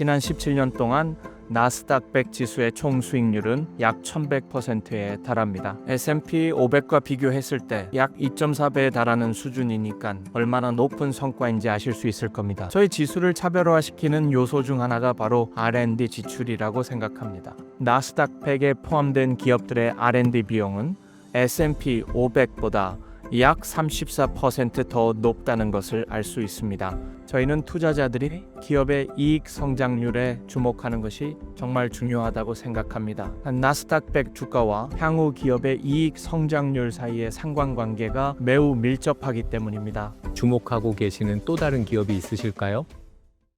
지난 17년 동안 나스닥 100 지수의 총 수익률은 약 1100%에 달합니다. S&P 500과 비교했을 때 약 2.4배에 달하는 수준이니까 얼마나 높은 성과인지 아실 수 있을 겁니다. 저희 지수를 차별화시키는 요소 중 하나가 바로 R&D 지출이라고 생각합니다. 나스닥 100에 포함된 기업들의 R&D 비용은 S&P 500보다 약 34% 높다는 것을 알 수 있습니다. 저희는 투자자들이 기업의 이익 성장률에 주목하는 것이 정말 중요하다고 생각합니다. 나스닥 100 주가와 향후 기업의 이익 성장률 사이의 상관관계가 매우 밀접하기 때문입니다. 주목하고 계시는 또 다른 기업이 있으실까요?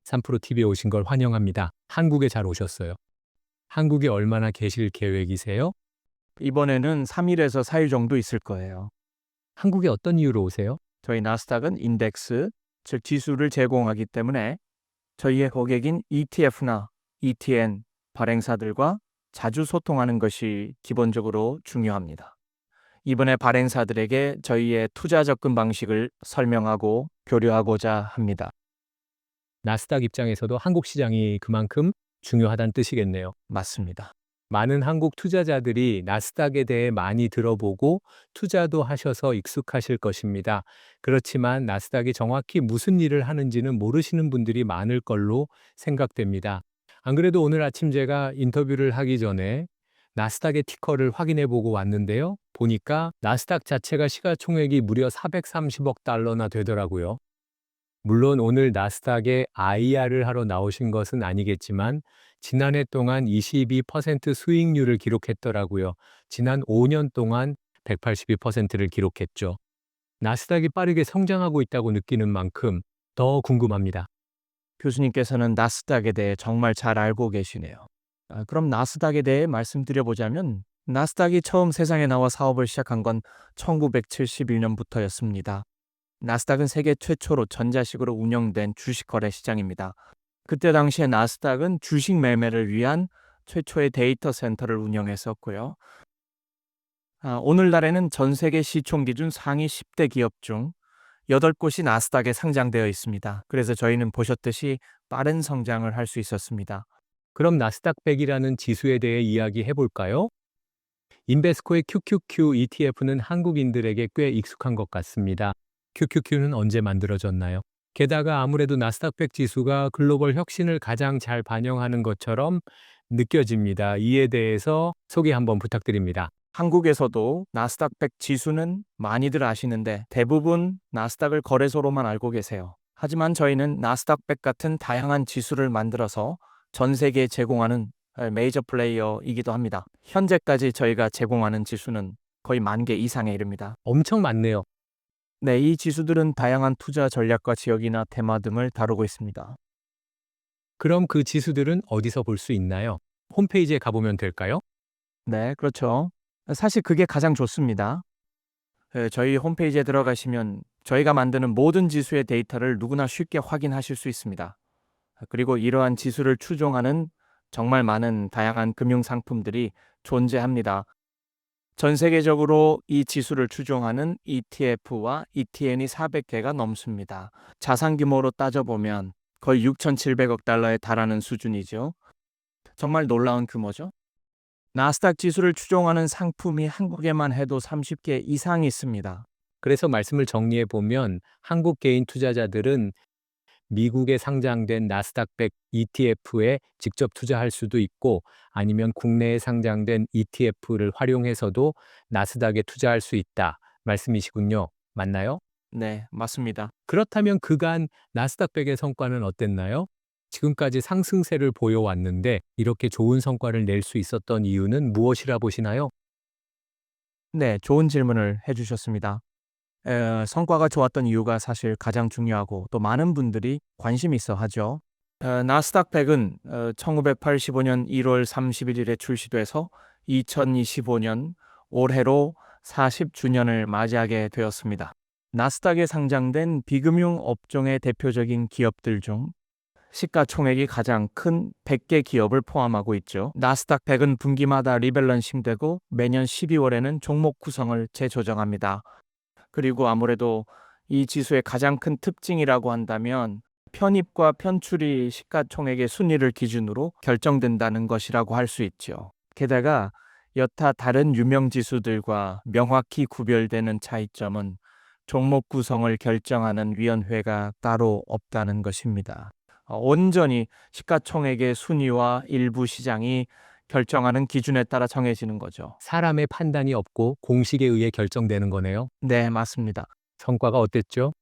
3프로TV에 오신 걸 환영합니다. 한국에 잘 오셨어요. 한국에 얼마나 계실 계획이세요? 이번에는 3일에서 4일 정도 있을 거예요. 한국에 어떤 이유로 오세요? 저희 나스닥은 인덱스, 즉 지수를 제공하기 때문에 저희의 고객인 ETF나 ETN 발행사들과 자주 소통하는 것이 기본적으로 중요합니다. 이번에 발행사들에게 저희의 투자 접근 방식을 설명하고 교류하고자 합니다. 나스닥 입장에서도 한국 시장이 그만큼 중요하다는 뜻이겠네요. 맞습니다. 많은 한국 투자자들이 나스닥에 대해 많이 들어보고 투자도 하셔서 익숙하실 것입니다. 그렇지만 나스닥이 정확히 무슨 일을 하는지는 모르시는 분들이 많을 걸로 생각됩니다. 안 그래도 오늘 아침 제가 인터뷰를 하기 전에 나스닥의 티커를 확인해 보고 왔는데요. 보니까 나스닥 자체가 시가총액이 무려 430억 달러나 되더라고요. 물론 오늘 나스닥에 IR을 하러 나오신 것은 아니겠지만 지난해 동안 22% 수익률을 기록했더라고요. 지난 5년 동안 182%를 기록했죠. 나스닥이 빠르게 성장하고 있다고 느끼는 만큼 더 궁금합니다. 교수님께서는 나스닥에 대해 정말 잘 알고 계시네요. 그럼 나스닥에 대해 말씀드려보자면 나스닥이 처음 세상에 나와 사업을 시작한 건 1971년부터였습니다. 나스닥은 세계 최초로 전자식으로 운영된 주식 거래 시장입니다. 그때 당시에 나스닥은 주식 매매를 위한 최초의 데이터 센터를 운영했었고요. 오늘날에는 전 세계 시총 기준 상위 10대 기업 중 8곳이 나스닥에 상장되어 있습니다. 그래서 저희는 보셨듯이 빠른 성장을 할 수 있었습니다. 그럼 나스닥 100이라는 지수에 대해 이야기해 볼까요? 인베스코의 QQQ ETF는 한국인들에게 꽤 익숙한 것 같습니다. QQQ는 언제 만들어졌나요? 게다가 아무래도 나스닥 100 지수가 글로벌 혁신을 가장 잘 반영하는 것처럼 느껴집니다. 이에 대해서 소개 한번 부탁드립니다. 한국에서도 나스닥 100 지수는 많이들 아시는데 대부분 나스닥을 거래소로만 알고 계세요. 하지만 저희는 나스닥 100 같은 다양한 지수를 만들어서 전 세계에 제공하는 메이저 플레이어이기도 합니다. 현재까지 저희가 제공하는 지수는 거의 10,000개 이상에 이릅니다. 엄청 많네요. 네, 이 지수들은 다양한 투자 전략과 지역이나 테마 등을 다루고 있습니다. 그럼 그 지수들은 어디서 볼 수 있나요? 홈페이지에 가보면 될까요? 네, 그렇죠. 사실 그게 가장 좋습니다. 저희 홈페이지에 들어가시면 저희가 만드는 모든 지수의 데이터를 누구나 쉽게 확인하실 수 있습니다. 그리고 이러한 지수를 추종하는 정말 많은 다양한 금융 상품들이 존재합니다. 전 세계적으로 이 지수를 추종하는 ETF와 ETN이 400개가 넘습니다. 자산 규모로 따져보면 거의 6,700억 달러에 달하는 수준이죠. 정말 놀라운 규모죠. 나스닥 지수를 추종하는 상품이 한국에만 해도 30개 이상 있습니다. 그래서 말씀을 정리해 보면 한국 개인 투자자들은 미국에 상장된 나스닥 100 ETF에 직접 투자할 수도 있고 아니면 국내에 상장된 ETF를 활용해서도 나스닥에 투자할 수 있다 말씀이시군요. 맞나요? 네, 맞습니다. 그렇다면 그간 나스닥 100의 성과는 어땠나요? 지금까지 상승세를 보여왔는데 이렇게 좋은 성과를 낼 수 있었던 이유는 무엇이라 보시나요? 네, 좋은 질문을 해주셨습니다. 성과가 좋았던 이유가 사실 가장 중요하고 또 많은 분들이 관심 있어 하죠. 나스닥 100은 1985년 1월 31일에 출시돼서 2025년 올해로 40주년을 맞이하게 되었습니다. 나스닥에 상장된 비금융 업종의 대표적인 기업들 중 시가총액이 가장 큰 100개 기업을 포함하고 있죠. 나스닥 100은 분기마다 리밸런싱되고 매년 12월에는 종목 구성을 재조정합니다. 그리고 아무래도 이 지수의 가장 큰 특징이라고 한다면 편입과 편출이 시가총액의 순위를 기준으로 결정된다는 것이라고 할 수 있죠. 게다가 여타 다른 유명 지수들과 명확히 구별되는 차이점은 종목 구성을 결정하는 위원회가 따로 없다는 것입니다. 온전히 시가총액의 순위와 일부 시장이 결정하는 기준에 따라 정해지는 거죠. 사람의 판단이 없고 공식에 의해 결정되는 거네요. 네, 맞습니다. 성과가 어땠죠?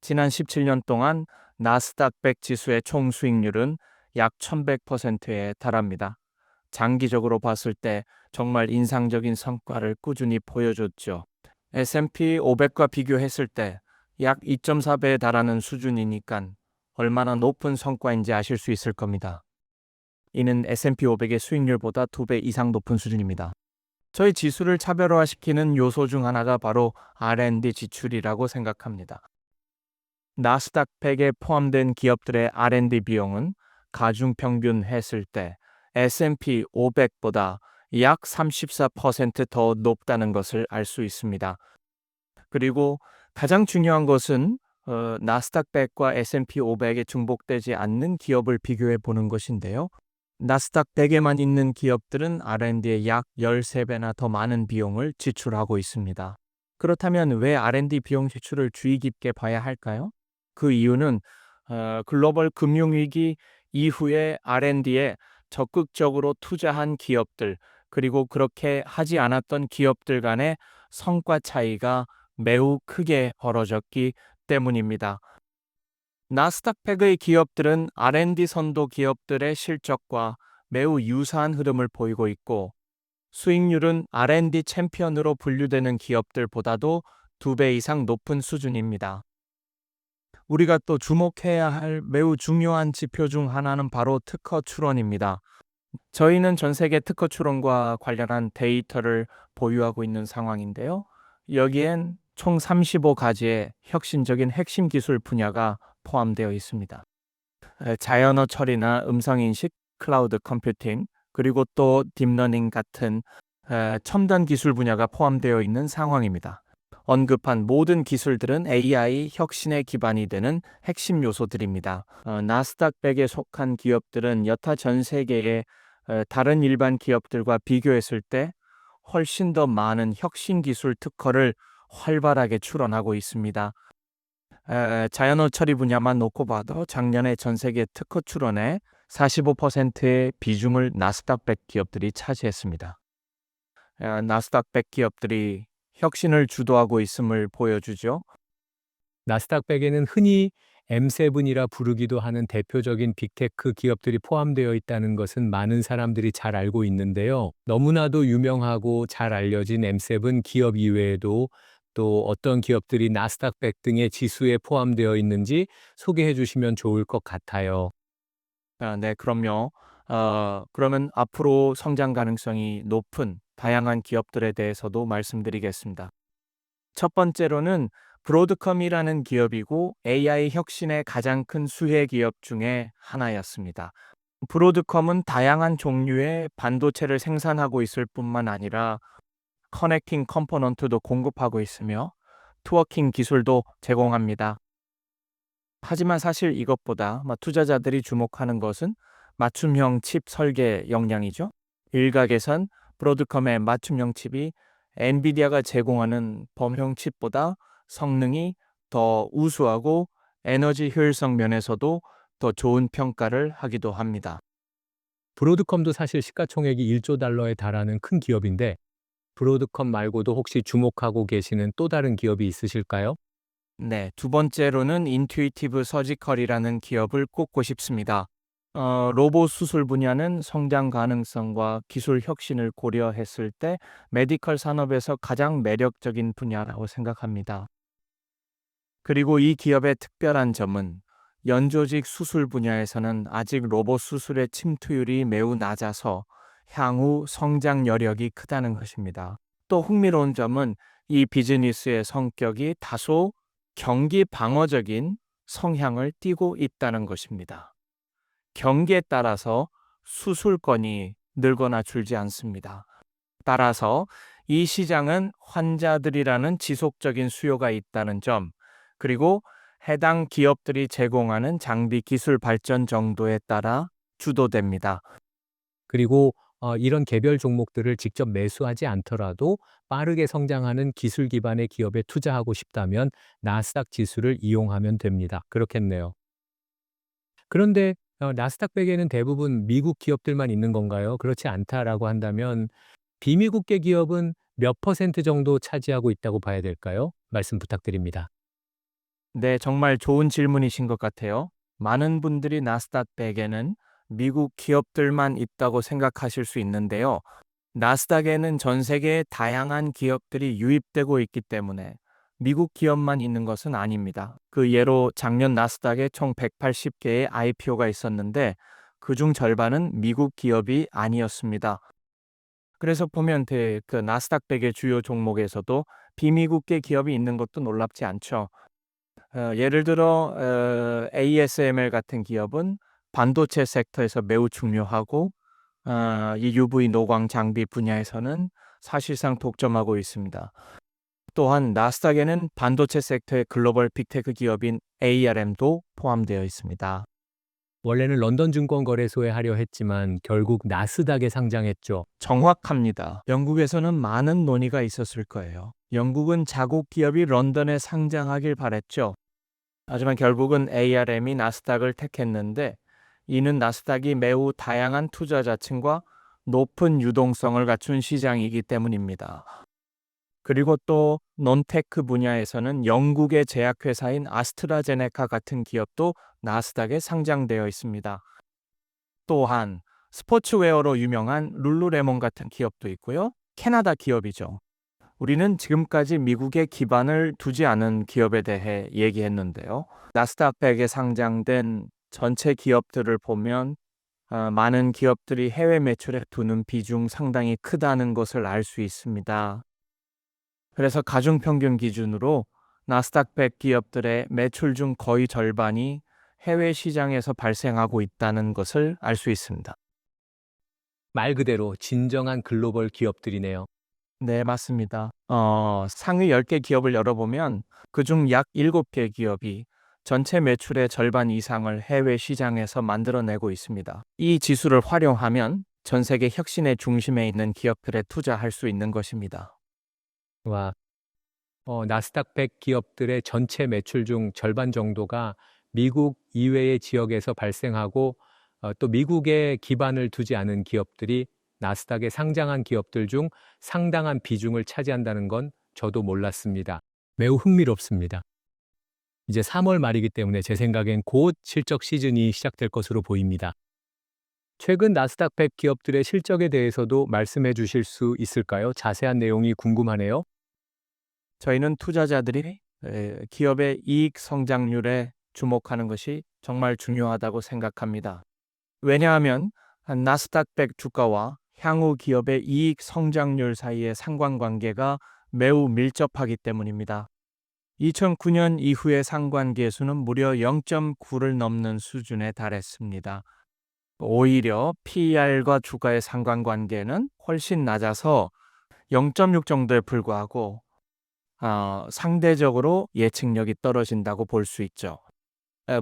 지난 17년 동안 나스닥 100 지수의 총 수익률은 약 1100%에 달합니다. 장기적으로 봤을 때 정말 인상적인 성과를 꾸준히 보여줬죠. S&P 500과 비교했을 때 약 2.4배에 달하는 수준이니까 얼마나 높은 성과인지 아실 수 있을 겁니다. 이는 S&P 500의 수익률보다 2배 이상 높은 수준입니다. 저희 지수를 차별화시키는 요소 중 하나가 바로 R&D 지출이라고 생각합니다. 나스닥 100에 포함된 기업들의 R&D 비용은 가중평균 했을 때 S&P 500보다 약 34%더 높다는 것을 알 수 있습니다. 그리고 가장 중요한 것은 나스닥 100과 S&P 500에 중복되지 않는 기업을 비교해 보는 것인데요. 나스닥 100에만 있는 기업들은 R&D에 약 13배나 더 많은 비용을 지출하고 있습니다. 그렇다면 왜 R&D 비용 지출을 주의 깊게 봐야 할까요? 그 이유는 글로벌 금융위기 이후에 R&D에 적극적으로 투자한 기업들, 그리고 그렇게 하지 않았던 기업들 간의 성과 차이가 매우 크게 벌어졌기 때문입니다. 나스닥 100의 기업들은 R&D 선도 기업들의 실적과 매우 유사한 흐름을 보이고 있고, 수익률은 R&D 챔피언으로 분류되는 기업들보다도 2배 이상 높은 수준입니다. 우리가 또 주목해야 할 매우 중요한 지표 중 하나는 바로 특허 출원입니다. 저희는 전 세계 특허 출원과 관련한 데이터를 보유하고 있는 상황인데요. 여기엔 총 35가지의 혁신적인 핵심 기술 분야가 포함되어 있습니다. 자연어 처리나 음성인식, 클라우드 컴퓨팅, 그리고 또 딥러닝 같은 첨단 기술 분야가 포함되어 있는 상황입니다. 언급한 모든 기술들은 AI 혁신의 기반이 되는 핵심 요소들입니다. 나스닥 100에 속한 기업들은 여타 전 세계의 다른 일반 기업들과 비교했을 때 훨씬 더 많은 혁신 기술 특허를 활발하게 출원하고 있습니다. 자연어 처리 분야만 놓고 봐도 작년에 전 세계 특허 출원의 45%의 비중을 나스닥 100 기업들이 차지했습니다. 나스닥 100 기업들이 혁신을 주도하고 있음을 보여주죠. 나스닥 100에는 흔히 M7이라 부르기도 하는 대표적인 빅테크 기업들이 포함되어 있다는 것은 많은 사람들이 잘 알고 있는데요. 너무나도 유명하고 잘 알려진 M7 기업 이외에도 또 어떤 기업들이 나스닥 100 등의 지수에 포함되어 있는지 소개해 주시면 좋을 것 같아요. 네, 그럼요. 그러면 앞으로 성장 가능성이 높은 다양한 기업들에 대해서도 말씀드리겠습니다. 첫 번째로는 브로드컴이라는 기업이고 AI 혁신의 가장 큰 수혜 기업 중에 하나였습니다. 브로드컴은 다양한 종류의 반도체를 생산하고 있을 뿐만 아니라 커넥팅 컴포넌트도 공급하고 있으며 트워킹 기술도 제공합니다. 하지만 사실 이것보다 투자자들이 주목하는 것은 맞춤형 칩 설계 역량이죠. 일각에선 브로드컴의 맞춤형 칩이 엔비디아가 제공하는 범용 칩보다 성능이 더 우수하고 에너지 효율성 면에서도 더 좋은 평가를 하기도 합니다. 브로드컴도 사실 시가총액이 1조 달러에 달하는 큰 기업인데 브로드컴 말고도 혹시 주목하고 계시는 또 다른 기업이 있으실까요? 네, 두 번째로는 인투이티브 서지컬이라는 기업을 꼽고 싶습니다. 로봇 수술 분야는 성장 가능성과 기술 혁신을 고려했을 때 메디컬 산업에서 가장 매력적인 분야라고 생각합니다. 그리고 이 기업의 특별한 점은 연조직 수술 분야에서는 아직 로봇 수술의 침투율이 매우 낮아서 향후 성장 여력이 크다는 것입니다. 또 흥미로운 점은 이 비즈니스의 성격이 다소 경기 방어적인 성향을 띠고 있다는 것입니다. 경기에 따라서 수술권이 늘거나 줄지 않습니다. 따라서 이 시장은 환자들이라는 지속적인 수요가 있다는 점, 그리고 해당 기업들이 제공하는 장비 기술 발전 정도에 따라 주도됩니다. 그리고 이런 개별 종목들을 직접 매수하지 않더라도 빠르게 성장하는 기술 기반의 기업에 투자하고 싶다면 나스닥 지수를 이용하면 됩니다. 그렇겠네요. 그런데 나스닥 100에는 대부분 미국 기업들만 있는 건가요? 그렇지 않다라고 한다면 비미국계 기업은 몇 퍼센트 정도 차지하고 있다고 봐야 될까요? 말씀 부탁드립니다. 네, 정말 좋은 질문이신 것 같아요. 많은 분들이 나스닥 100에는 미국 기업들만 있다고 생각하실 수 있는데요. 나스닥에는 전 세계의 다양한 기업들이 유입되고 있기 때문에 미국 기업만 있는 것은 아닙니다. 그 예로 작년 나스닥에 총 180개의 IPO가 있었는데 그중 절반은 미국 기업이 아니었습니다. 그래서 보면 그 나스닥 100의 주요 종목에서도 비미국계 기업이 있는 것도 놀랍지 않죠. 예를 들어 ASML 같은 기업은 반도체 섹터에서 매우 중요하고 이 UV 노광 장비 분야에서는 사실상 독점하고 있습니다. 또한 나스닥에는 반도체 섹터의 글로벌 빅테크 기업인 ARM도 포함되어 있습니다. 원래는 런던 증권거래소에 하려 했지만 결국 나스닥에 상장했죠. 정확합니다. 영국에서는 많은 논의가 있었을 거예요. 영국은 자국 기업이 런던에 상장하길 바랬죠. 하지만 결국은 ARM이 나스닥을 택했는데 이는 나스닥이 매우 다양한 투자자층과 높은 유동성을 갖춘 시장이기 때문입니다. 그리고 또 논테크 분야에서는 영국의 제약회사인 아스트라제네카 같은 기업도 나스닥에 상장되어 있습니다. 또한 스포츠웨어로 유명한 룰루레몬 같은 기업도 있고요. 캐나다 기업이죠. 우리는 지금까지 미국에 기반을 두지 않은 기업에 대해 얘기했는데요. 나스닥 100에 상장된 전체 기업들을 보면 많은 기업들이 해외 매출에 두는 비중 상당히 크다는 것을 알 수 있습니다. 그래서 가중평균 기준으로 나스닥 100 기업들의 매출 중 거의 절반이 해외 시장에서 발생하고 있다는 것을 알 수 있습니다. 말 그대로 진정한 글로벌 기업들이네요. 네, 맞습니다. 상위 10개 기업을 열어보면 그중 약 7개 기업이 전체 매출의 절반 이상을 해외 시장에서 만들어내고 있습니다. 이 지수를 활용하면 전 세계 혁신의 중심에 있는 기업들에 투자할 수 있는 것입니다. 와, 나스닥 100 기업들의 전체 매출 중 절반 정도가 미국 이외의 지역에서 발생하고 또 미국에 기반을 두지 않은 기업들이 나스닥에 상장한 기업들 중 상당한 비중을 차지한다는 건 저도 몰랐습니다. 매우 흥미롭습니다. 이제 3월 말이기 때문에 제 생각엔 곧 실적 시즌이 시작될 것으로 보입니다. 최근 나스닥 100 기업들의 실적에 대해서도 말씀해 주실 수 있을까요? 자세한 내용이 궁금하네요. 저희는 투자자들이 기업의 이익 성장률에 주목하는 것이 정말 중요하다고 생각합니다. 왜냐하면 나스닥 100 주가와 향후 기업의 이익 성장률 사이의 상관관계가 매우 밀접하기 때문입니다. 2009년 이후의 상관계수는 무려 0.9를 넘는 수준에 달했습니다. 오히려 PER과 주가의 상관관계는 훨씬 낮아서 0.6 정도에 불과하고 상대적으로 예측력이 떨어진다고 볼 수 있죠.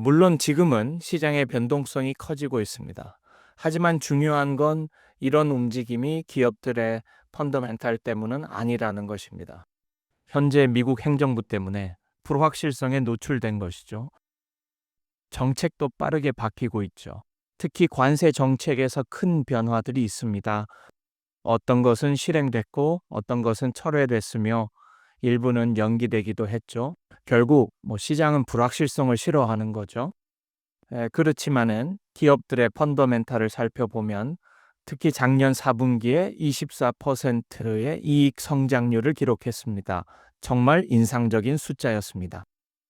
물론 지금은 시장의 변동성이 커지고 있습니다. 하지만 중요한 건 이런 움직임이 기업들의 펀더멘탈 때문은 아니라는 것입니다. 현재 미국 행정부 때문에 불확실성에 노출된 것이죠. 정책도 빠르게 바뀌고 있죠. 특히 관세 정책에서 큰 변화들이 있습니다. 어떤 것은 실행됐고 어떤 것은 철회됐으며 일부는 연기되기도 했죠. 결국 시장은 불확실성을 싫어하는 거죠. 그렇지만은 기업들의 펀더멘탈을 살펴보면 특히 작년 4분기에 24%의 이익 성장률을 기록했습니다. 정말 인상적인 숫자였습니다.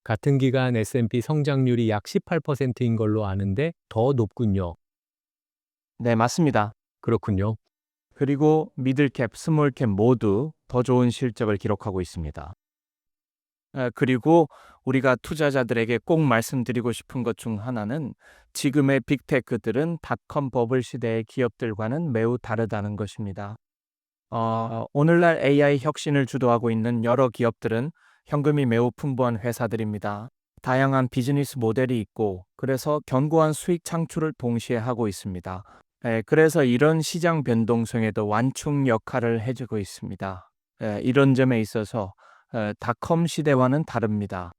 같은 기간 S&P 성장률이 약 18%인 걸로 아는데 더 높군요. 네, 맞습니다. 그렇군요. 그리고 미들캡, 스몰캡 모두 더 좋은 실적을 기록하고 있습니다. 그리고 우리가 투자자들에게 꼭 말씀드리고 싶은 것 중 하나는 지금의 빅테크들은 닷컴 버블 시대의 기업들과는 매우 다르다는 것입니다. 오늘날 AI 혁신을 주도하고 있는 여러 기업들은 현금이 매우 풍부한 회사들입니다. 다양한 비즈니스 모델이 있고 그래서 견고한 수익 창출을 동시에 하고 있습니다. 그래서 이런 시장 변동성에도 완충 역할을 해주고 있습니다. 이런 점에 있어서 닷컴 시대와는 다릅니다.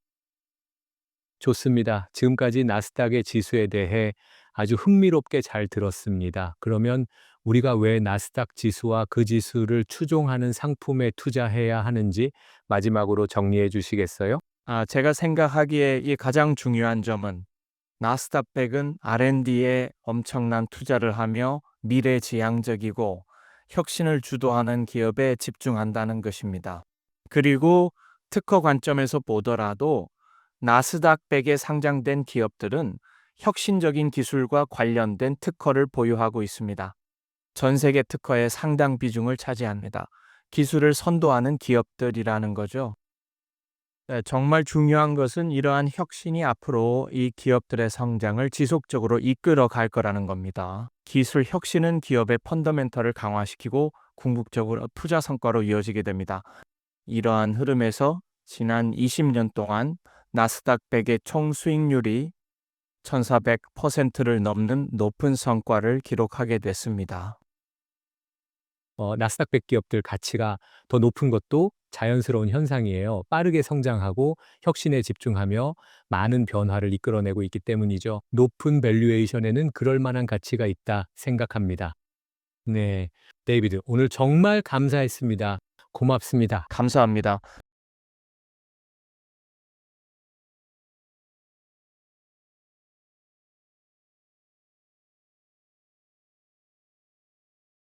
좋습니다. 지금까지 나스닥의 지수에 대해 아주 흥미롭게 잘 들었습니다. 그러면 우리가 왜 나스닥 지수와 그 지수를 추종하는 상품에 투자해야 하는지 마지막으로 정리해 주시겠어요? 제가 생각하기에 이 가장 중요한 점은 나스닥백은 R&D에 엄청난 투자를 하며 미래지향적이고 혁신을 주도하는 기업에 집중한다는 것입니다. 그리고 특허 관점에서 보더라도 나스닥백에 상장된 기업들은 혁신적인 기술과 관련된 특허를 보유하고 있습니다. 전 세계 특허의 상당 비중을 차지합니다. 기술을 선도하는 기업들이라는 거죠. 정말 중요한 것은 이러한 혁신이 앞으로 이 기업들의 성장을 지속적으로 이끌어 갈 거라는 겁니다. 기술 혁신은 기업의 펀더멘털을 강화시키고 궁극적으로 투자 성과로 이어지게 됩니다. 이러한 흐름에서 지난 20년 동안 나스닥 100의 총 수익률이 1400%를 넘는 높은 성과를 기록하게 됐습니다. 나스닥 100 기업들 가치가 더 높은 것도 자연스러운 현상이에요. 빠르게 성장하고 혁신에 집중하며 많은 변화를 이끌어내고 있기 때문이죠. 높은 밸류에이션에는 그럴 만한 가치가 있다 생각합니다. 네, 데이비드, 오늘 정말 감사했습니다. 고맙습니다. 감사합니다.